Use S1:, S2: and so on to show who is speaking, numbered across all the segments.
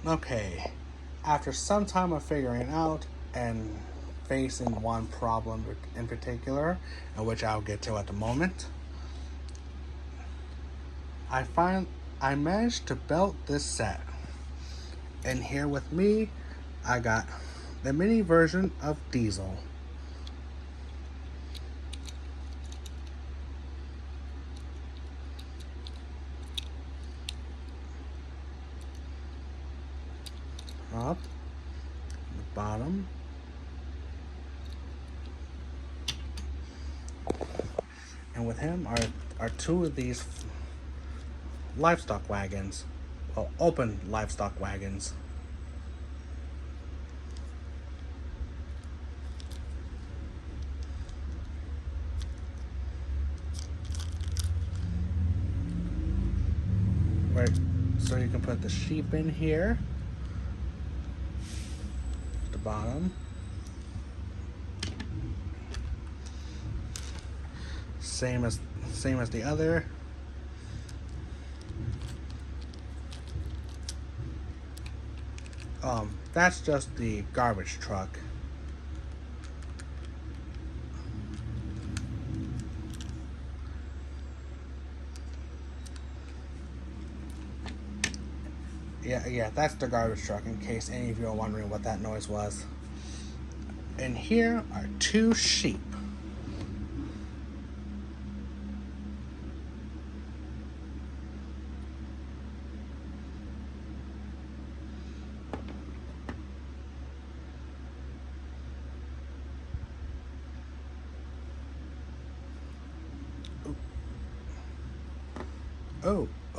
S1: Okay, after some time of figuring out and facing one problem in particular, which I'll get to at the moment, I find I managed to build this set. And here with me, I got the mini version of Diesel. Up, the bottom, and with him are two of these livestock wagons, well, open livestock wagons. Right, so you can put the sheep in here, at the bottom. Same as the other. That's just the garbage truck. Yeah, that's the garbage truck, in case any of you are wondering what that noise was. And here are two sheep.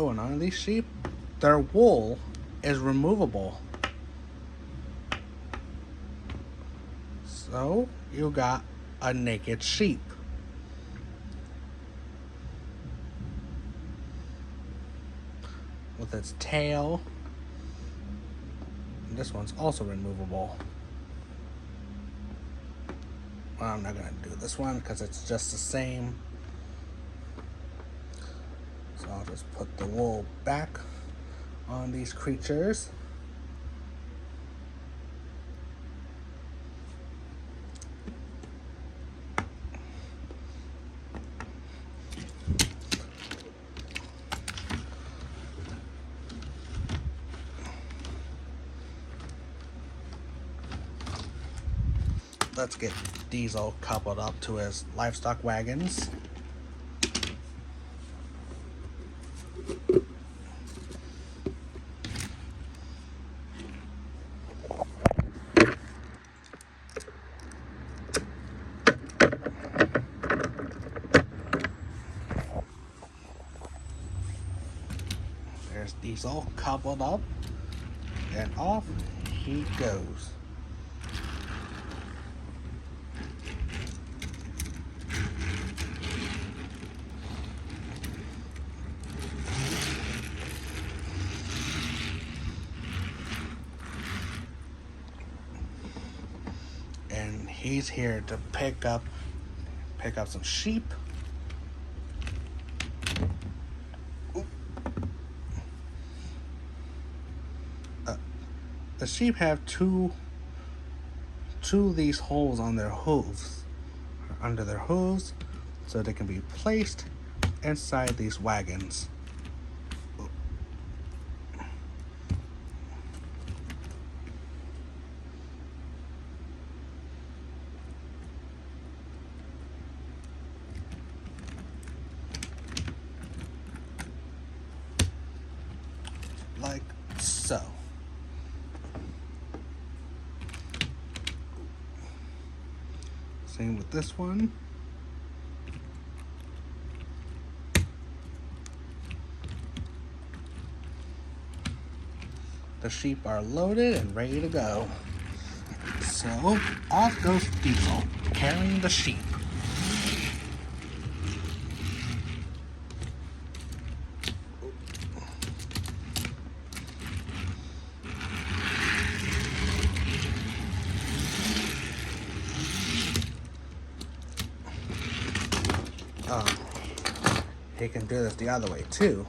S1: And on these sheep, their wool is removable. So you got a naked sheep. With its tail. And this one's also removable. Well, I'm not gonna do this one because it's just the same. So I'll just put the wool back on these creatures. Let's get Diesel coupled up to his livestock wagons. There's Diesel coupled up, and off he goes. And he's here to pick up some sheep. The sheep have two of these holes on their hooves, under their hooves, so they can be placed inside these wagons. Like so. Same with this one. The sheep are loaded and ready to go. So off goes Diesel, carrying the sheep. He can do this the other way too.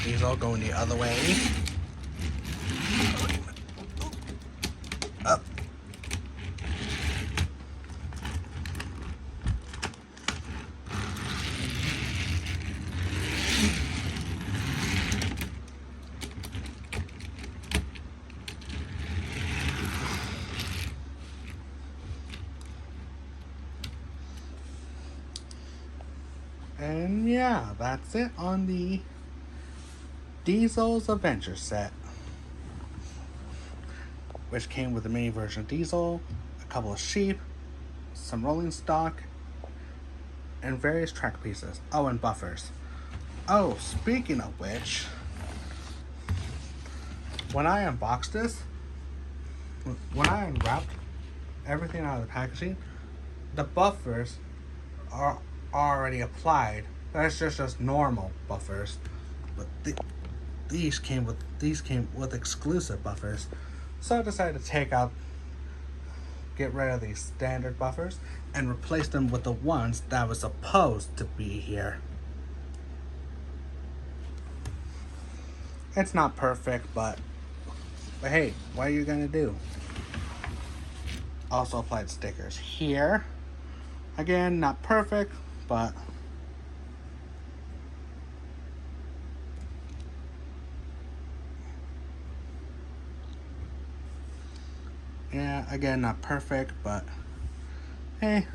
S1: Diesel going the other way. Up. And yeah, that's it on the Diesel's Adventure set, which came with a mini version of Diesel, a couple of sheep, some rolling stock, and various track pieces. Oh, and buffers. Oh, speaking of which, when I unboxed this, when I unwrapped everything out of the packaging, the buffers are already applied. That's just normal buffers, but these came with exclusive buffers. So I decided to get rid of these standard buffers and replace them with the ones that were supposed to be here. It's not perfect, but hey, what are you gonna do? Also applied stickers here. Again, not perfect, but yeah, again, not perfect, but hey,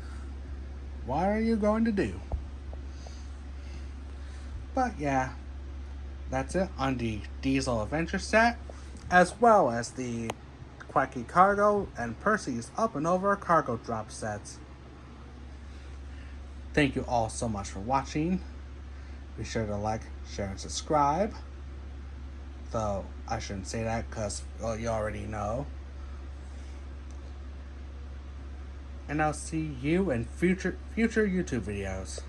S1: what are you going to do? But yeah, that's it on the Diesel Adventure set, as well as the Quacky Cargo and Percy's Up and Over Cargo Drop sets. Thank you all so much for watching. Be sure to like, share, and subscribe. Though I shouldn't say that because, well, you already know. And I'll see you in future YouTube videos.